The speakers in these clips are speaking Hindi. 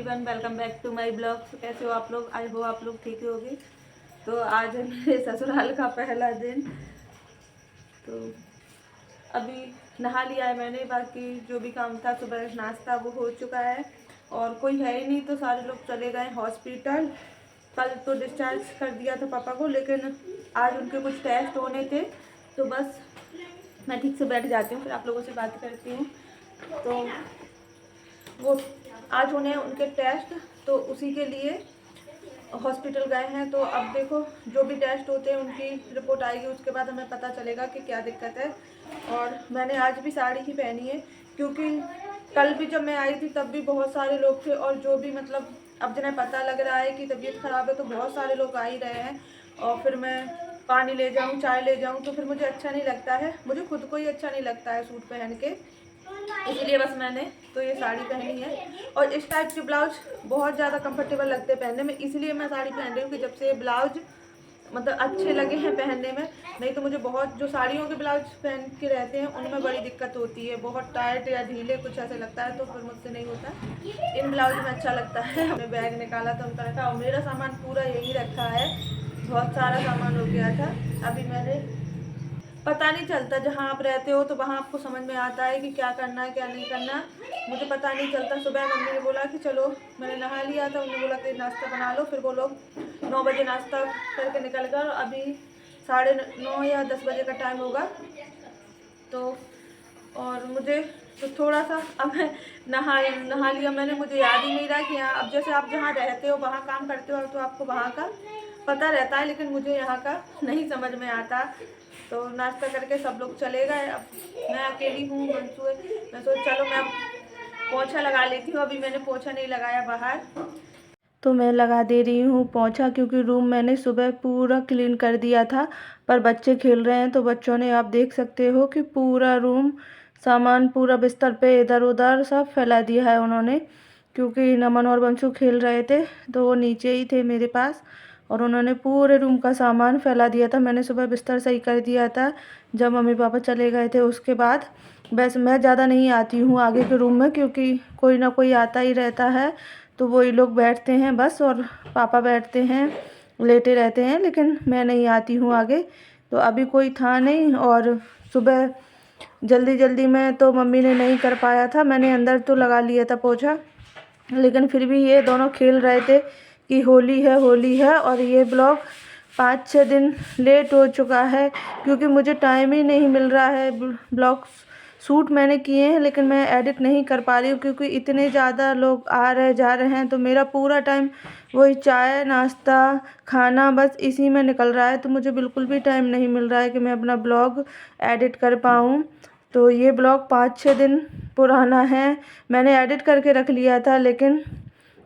Everyone, welcome back to my blog. कैसे हो आप लोग? आई हो आप लोग ठीक होगे। तो आज है मेरे ससुराल का पहला दिन। तो अभी नहा लिया है मैंने, बाकी जो भी काम था सुबह नाश्ता वो हो चुका है और कोई है ही नहीं, तो सारे लोग चले गए हॉस्पिटल। कल तो डिस्चार्ज कर दिया था पापा को, लेकिन आज उनके कुछ टेस्ट होने थे, तो बस मैं ठीक से बैठ जाती हूँ, फिर आप लोगों से बात करती हूँ। तो वो आज होने हैं उनके टेस्ट, तो उसी के लिए हॉस्पिटल गए हैं। तो अब देखो, जो भी टेस्ट होते हैं उनकी रिपोर्ट आएगी, उसके बाद हमें पता चलेगा कि क्या दिक्कत है। और मैंने आज भी साड़ी ही पहनी है, क्योंकि कल भी जब मैं आई थी तब भी बहुत सारे लोग थे, और जो भी मतलब अब जिन्हें पता लग रहा है कि तबीयत ख़राब है तो बहुत सारे लोग आ ही रहे हैं। और फिर मैं पानी ले जाऊँ, चाय ले जाऊँ, तो फिर मुझे अच्छा नहीं लगता है, मुझे खुद को ही अच्छा नहीं लगता है सूट पहन के। इसलिए बस मैंने तो ये साड़ी पहनी है, और इस टाइप के ब्लाउज बहुत ज़्यादा कंफर्टेबल लगते हैं पहनने में, इसलिए मैं साड़ी पहन रही हूँ कि जब से ये ब्लाउज मतलब अच्छे लगे हैं पहनने में। नहीं तो मुझे बहुत जो साड़ियों के ब्लाउज पहन के रहते हैं उनमें बड़ी दिक्कत होती है, बहुत टाइट या ढीले कुछ ऐसे लगता है, तो फिर मुझसे नहीं होता। इन ब्लाउज में अच्छा लगता है। हमने बैग निकाला था उनका रखा, और मेरा सामान पूरा यही रखा है, बहुत सारा सामान हो गया था। अभी मैंने पता नहीं चलता, जहाँ आप रहते हो तो वहाँ आपको समझ में आता है कि क्या करना है क्या नहीं करना। मुझे पता नहीं चलता। सुबह मम्मी ने बोला कि चलो, मैंने नहा लिया था, उन्होंने बोला कि नाश्ता बना लो, फिर वो लोग 9 बजे नाश्ता करके निकल गए। अभी 9:30 या 10 बजे का टाइम होगा। तो और मुझे तो थोड़ा सा अब मैं नहा लिया मैंने, मुझे याद ही नहीं रहा कि यहाँ, अब जैसे आप जहाँ रहते हो वहाँ काम करते हो तो आपको वहाँ का पता रहता है, लेकिन मुझे यहाँ का नहीं समझ में आता। तो नाश्ता करके सब लोग चले गए, अब मैं अकेली हूँ, मंसू है। मैं सोच चलो मैं पोछा लगा लेती हूँ, अभी मैंने पोछा नहीं लगाया बाहर, तो मैं लगा दे रही हूँ पोछा, क्योंकि रूम मैंने सुबह पूरा क्लीन कर दिया था। पर बच्चे खेल रहे हैं तो बच्चों ने, आप देख सकते हो कि पूरा रूम सामान पूरा बिस्तर पे इधर उधर सब फैला दिया है उन्होंने, क्योंकि नमन और बंसू खेल रहे थे तो वो नीचे ही थे मेरे पास, और उन्होंने पूरे रूम का सामान फैला दिया था। मैंने सुबह बिस्तर सही कर दिया था जब मम्मी पापा चले गए थे। उसके बाद बस मैं ज़्यादा नहीं आती हूँ आगे के रूम में, क्योंकि कोई ना कोई आता ही रहता है, तो वही लोग बैठते हैं बस, और पापा बैठते हैं लेटे रहते हैं, लेकिन मैं नहीं आती हूँ आगे। तो अभी कोई था नहीं, और सुबह जल्दी जल्दी में तो मम्मी ने नहीं कर पाया था, मैंने अंदर तो लगा लिया था पोछा, लेकिन फिर भी ये दोनों खेल रहे थे कि होली है होली है। और ये ब्लॉग 5-6 दिन लेट हो चुका है, क्योंकि मुझे टाइम ही नहीं मिल रहा है। ब्लॉग शूट मैंने किए हैं, लेकिन मैं एडिट नहीं कर पा रही हूँ, क्योंकि इतने ज़्यादा लोग आ रहे जा रहे हैं, तो मेरा पूरा टाइम वही चाय नाश्ता खाना बस इसी में निकल रहा है। तो मुझे बिल्कुल भी टाइम नहीं मिल रहा है कि मैं अपना ब्लॉग एडिट कर पाऊँ। तो ये ब्लॉग 5-6 दिन पुराना है, मैंने एडिट करके रख लिया था, लेकिन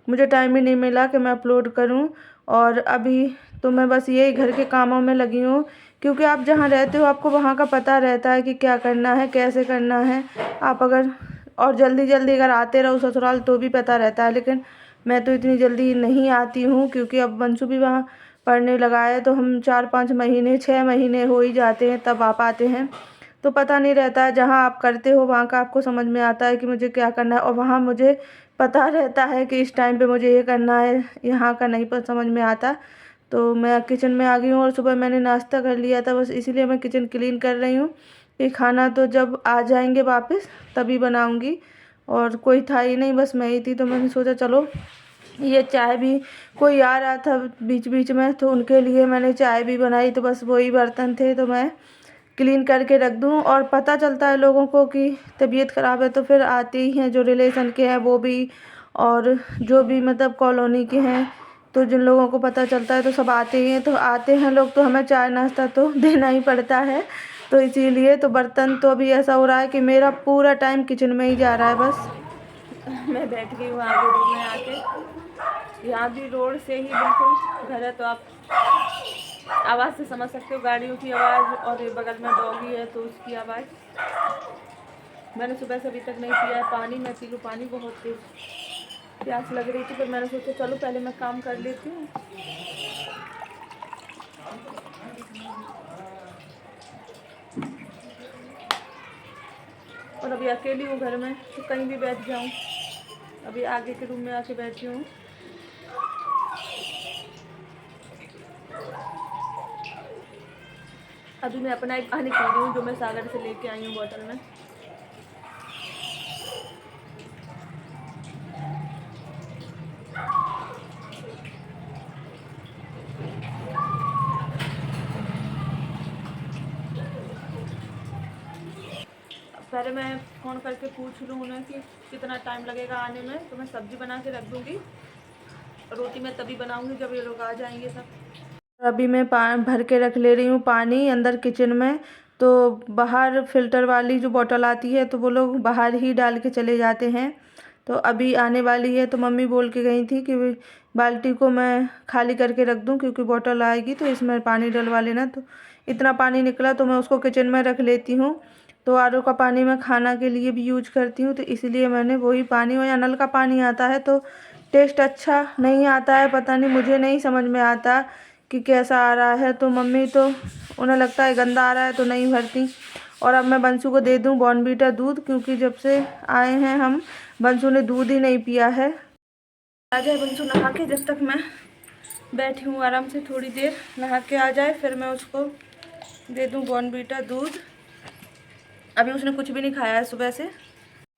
मुझे टाइम ही नहीं मिला कि मैं अपलोड करूं। और अभी तो मैं बस यही घर के कामों में लगी हूँ, क्योंकि आप जहाँ रहते हो आपको वहाँ का पता रहता है कि क्या करना है कैसे करना है। आप अगर और जल्दी जल्दी अगर आते रहो ससुराल तो भी पता रहता है, लेकिन मैं तो इतनी जल्दी नहीं आती हूँ, क्योंकि अब बंसू भी वहाँ पढ़ने लगा है, तो हम 4-5 महीने 6 महीने हो ही जाते हैं तब आ पाते हैं। तो पता नहीं रहता है, जहाँ आप करते हो वहाँ का आपको समझ में आता है कि मुझे क्या करना है, और वहाँ मुझे पता रहता है कि इस टाइम पे मुझे ये करना है, यहाँ का नहीं पर समझ में आता। तो मैं किचन में आ गई हूँ, और सुबह मैंने नाश्ता कर लिया था, बस इसीलिए मैं किचन क्लीन कर रही हूँ कि खाना तो जब आ जाएंगे वापस तभी बनाऊँगी। और कोई था ही नहीं, बस मैं ही थी, तो मैंने सोचा चलो ये चाय भी, कोई आ रहा था बीच बीच में तो उनके लिए मैंने चाय भी बनाई, तो बस वही बर्तन थे तो मैं क्लीन करके रख दूँ। और पता चलता है लोगों को कि तबीयत ख़राब है तो फिर आते ही हैं, जो रिलेशन के हैं वो भी, और जो भी मतलब कॉलोनी के हैं, तो जिन लोगों को पता चलता है तो सब आते ही हैं। तो आते हैं लोग तो हमें चाय नाश्ता तो देना ही पड़ता है, तो इसीलिए तो बर्तन तो अभी ऐसा हो रहा है कि मेरा पूरा टाइम किचन में ही जा रहा है बस। मैं बैठ गई हूँ आगे रूम में आके, यहाँ भी रोड से ही बिल्कुल घर है, तो आप आवाज़ से समझ सकते हो गाड़ियों की आवाज़, और ये बगल में डॉगी है तो उसकी आवाज़। मैंने सुबह से अभी तक नहीं पिया है पानी, मैं पी लूँ पानी, बहुत तेज प्यास लग रही थी, फिर मैंने सोचा चलो पहले मैं काम कर लेती हूँ। और अभी अकेली हूँ घर में, तो कहीं भी बैठ जाऊँ अभी आगे के रूम में आके बैठी हूँ। अभी मैं अपना एक पानी पी रही हूँ जो मैं सागर से लेके आई हूँ बोतल में। पहले मैं फ़ोन करके पूछ लूँ उन्हें कि कितना टाइम लगेगा आने में, तो मैं सब्ज़ी बना के रख दूँगी। रोटी मैं तभी बनाऊँगी जब ये लोग आ जाएंगे सब। अभी मैं भर के रख ले रही हूँ पानी अंदर किचन में। तो बाहर फ़िल्टर वाली जो बोतल आती है तो वो लोग बाहर ही डाल के चले जाते हैं। तो अभी आने वाली है, तो मम्मी बोल के गई थी कि बाल्टी को मैं खाली करके रख दूँ, क्योंकि बोतल आएगी तो इसमें पानी डलवा लेना। तो इतना पानी निकला तो मैं उसको किचन में रख लेती हूँ। तो आर ओ का पानी मैं खाना के लिए भी यूज करती हूँ, तो इसलिए मैंने वही पानी, या नल का पानी आता है तो टेस्ट अच्छा नहीं आता है। पता नहीं, मुझे नहीं समझ में आता कि कैसा आ रहा है। तो मम्मी तो उन्हें लगता है गंदा आ रहा है तो नहीं भरती। और अब मैं बंसू को दे दूँ बॉर्नवीटा दूध, क्योंकि जब से आए हैं हम बंसू ने दूध ही नहीं पिया है। आ जाए बंसू नहा के, जब तक मैं बैठी हूँ आराम से थोड़ी देर, नहा के आ जाए फिर मैं उसको दे दूँ बॉर्नवीटा दूध। अभी उसने कुछ भी नहीं खाया है सुबह से,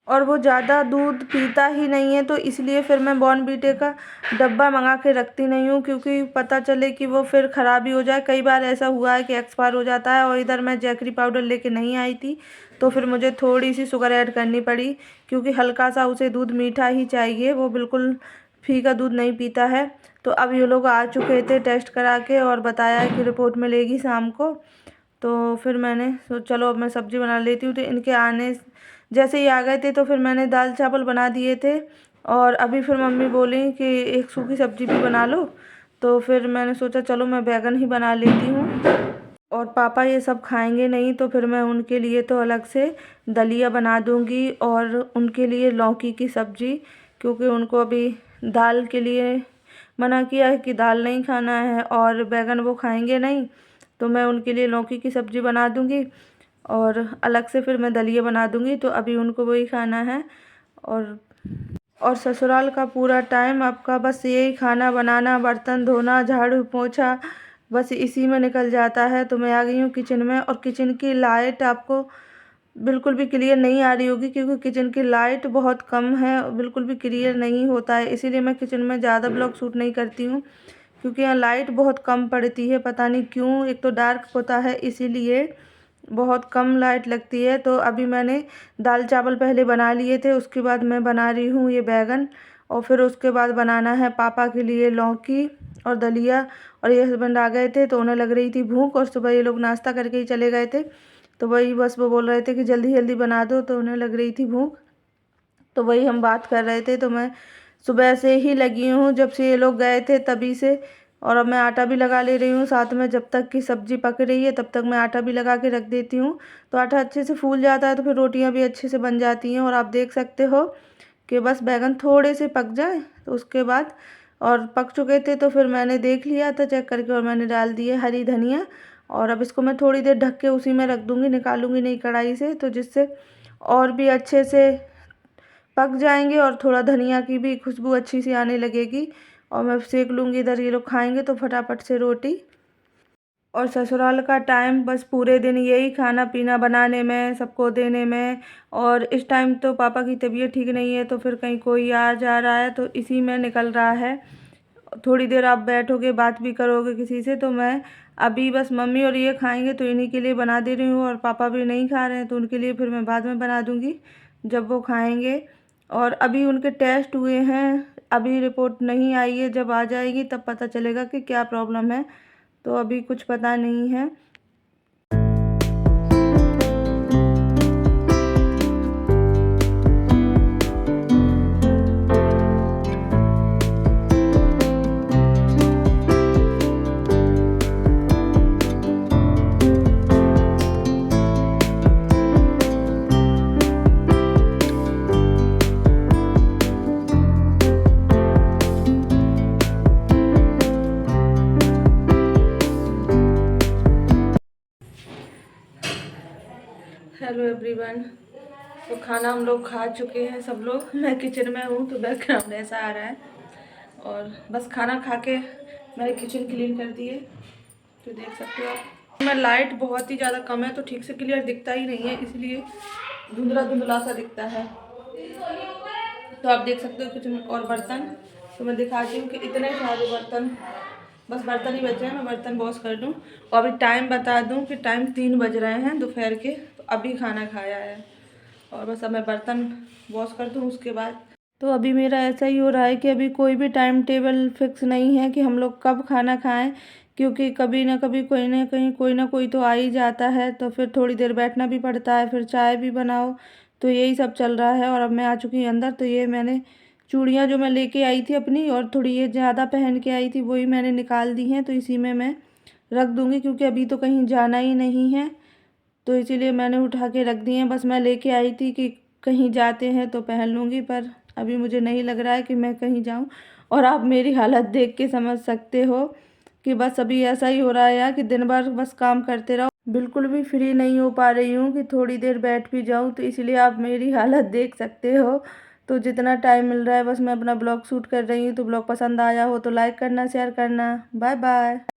और वो ज़्यादा दूध पीता ही नहीं है, तो इसलिए फिर मैं बॉर्नवीटे का डब्बा मंगा के रखती नहीं हूँ, क्योंकि पता चले कि वो फिर ख़राब ही हो जाए। कई बार ऐसा हुआ है कि एक्सपायर हो जाता है। और इधर मैं जैकरी पाउडर लेके नहीं आई थी, तो फिर मुझे थोड़ी सी शुगर ऐड करनी पड़ी, क्योंकि हल्का सा उसे दूध मीठा ही चाहिए, वो बिल्कुल फीका दूध नहीं पीता है। तो अब ये लोग आ चुके थे टेस्ट करा के, और बताया है कि रिपोर्ट मिलेगी शाम को। तो फिर मैंने चलो अब मैं सब्ज़ी बना लेती हूँ। तो इनके आने जैसे ही आ गए थे तो फिर मैंने दाल चावल बना दिए थे। और अभी फिर मम्मी बोली कि एक सूखी सब्ज़ी भी बना लो, तो फिर मैंने सोचा चलो मैं बैगन ही बना लेती हूँ। और पापा ये सब खाएंगे नहीं, तो फिर मैं उनके लिए तो अलग से दलिया बना दूँगी, और उनके लिए लौकी की सब्ज़ी, क्योंकि उनको अभी दाल के लिए मना किया है कि दाल नहीं खाना है, और बैगन वो खाएंगे नहीं। तो मैं उनके लिए लौकी की सब्ज़ी बना दूँगी, और अलग से फिर मैं दलिया बना दूँगी। तो अभी उनको वही खाना है। और ससुराल का पूरा टाइम आपका बस यही खाना बनाना, बर्तन धोना, झाड़ू पोछा, बस इसी में निकल जाता है। तो मैं आ गई हूँ किचन में, और किचन की लाइट आपको बिल्कुल भी क्लियर नहीं आ रही होगी, क्योंकि किचन की लाइट बहुत कम है, बिल्कुल भी क्लियर नहीं होता है। इसीलिए मैं किचन में ज़्यादा ब्लॉग शूट नहीं करती हूँ, क्योंकि यहाँ लाइट बहुत कम पड़ती है। पता नहीं क्यों, एक तो डार्क होता है इसीलिए बहुत कम लाइट लगती है। तो अभी मैंने दाल चावल पहले बना लिए थे, उसके बाद मैं बना रही हूँ ये बैगन, और फिर उसके बाद बनाना है पापा के लिए लौकी और दलिया। और ये हस्बैंड आ गए थे तो उन्हें लग रही थी भूख, और सुबह ये लोग नाश्ता करके ही चले गए थे। तो वही बस वो बोल रहे थे कि जल्दी जल्दी बना दो, तो उन्हें लग रही थी भूख। तो वही हम बात कर रहे थे। तो मैं सुबह से ही लगी हूँ, जब से ये लोग गए थे तभी से। और अब मैं आटा भी लगा ले रही हूँ साथ में, जब तक कि सब्ज़ी पक रही है तब तक मैं आटा भी लगा के रख देती हूँ। तो आटा अच्छे से फूल जाता है तो फिर रोटियाँ भी अच्छे से बन जाती हैं। और आप देख सकते हो कि बस बैगन थोड़े से पक जाए तो उसके बाद, और पक चुके थे तो फिर मैंने देख लिया था चेक करके, और मैंने डाल दिए हरी धनिया। और अब इसको मैं थोड़ी देर ढक के उसी में रख दूँगी, निकालूँगी नहीं कढ़ाई से, तो जिससे और भी अच्छे से पक जाएंगे, और थोड़ा धनिया की भी खुशबू अच्छी सी आने लगेगी। और मैं सेक लूँगी, इधर ये लोग खाएंगे तो फटाफट से रोटी। और ससुराल का टाइम बस पूरे दिन यही खाना पीना बनाने में, सबको देने में। और इस टाइम तो पापा की तबीयत ठीक नहीं है, तो फिर कहीं कोई आ जा रहा है तो इसी में निकल रहा है। थोड़ी देर आप बैठोगे बात भी करोगे किसी से, तो मैं अभी बस मम्मी और ये खाएंगे तो इन्हीं के लिए बना दे रही हूँ। और पापा भी नहीं खा रहे हैं तो उनके लिए फिर मैं बाद में बना दूँगी जब वो खाएंगे। और अभी उनके टेस्ट हुए हैं, अभी रिपोर्ट नहीं आई है, जब आ जाएगी तब पता चलेगा कि क्या प्रॉब्लम है। तो अभी कुछ पता नहीं है। हेलो एवरीवन, तो खाना हम लोग खा चुके हैं सब लोग। मैं किचन में हूँ तो बैकग्राउंड ऐसा आ रहा है। और बस खाना खा के मैंने किचन क्लीन कर दिए, तो देख सकते हो आप। मैं लाइट बहुत ही ज़्यादा कम है तो ठीक से क्लियर दिखता ही नहीं है, इसलिए धुंधला धुंधला सा दिखता है। तो आप देख सकते हो किचन में। और बर्तन तो मैं दिखाती हूँ कि इतने सारे बर्तन, बस बर्तन ही बचे हैं। मैं बर्तन वॉश कर दूँ। और अभी टाइम बता दूँ कि टाइम 3 बज रहे हैं दोपहर के, तो अभी खाना खाया है। और बस अब मैं बर्तन वॉश कर दूँ उसके बाद। तो अभी मेरा ऐसा ही हो रहा है कि अभी कोई भी टाइम टेबल फिक्स नहीं है कि हम लोग कब खाना खाएं, क्योंकि कभी ना कभी कोई ना कहीं कोई ना कोई तो आ ही जाता है, तो फिर थोड़ी देर बैठना भी पड़ता है, फिर चाय भी बनाओ। तो यही सब चल रहा है। और अब मैं आ चुकी हूँ अंदर। तो ये मैंने चूड़ियाँ जो मैं लेके आई थी अपनी, और थोड़ी ये ज़्यादा पहन के आई थी, वही मैंने निकाल दी हैं। तो इसी में मैं रख दूँगी, क्योंकि अभी तो कहीं जाना ही नहीं है, तो इसीलिए मैंने उठा के रख दी हैं। बस मैं लेके आई थी कि कहीं जाते हैं तो पहन लूँगी, पर अभी मुझे नहीं लग रहा है कि मैं कहीं जाऊँ। और आप मेरी हालत देख के समझ सकते हो कि बस अभी ऐसा ही हो रहा है यार कि दिन भर बस काम करते रहो, बिल्कुल भी फ्री नहीं हो पा रही हूँ कि थोड़ी देर बैठ भी जाऊँ। तो इसलिए आप मेरी हालत देख सकते हो। तो जितना टाइम मिल रहा है बस मैं अपना ब्लॉग शूट कर रही हूँ। तो ब्लॉग पसंद आया हो तो लाइक करना, शेयर करना। Bye bye.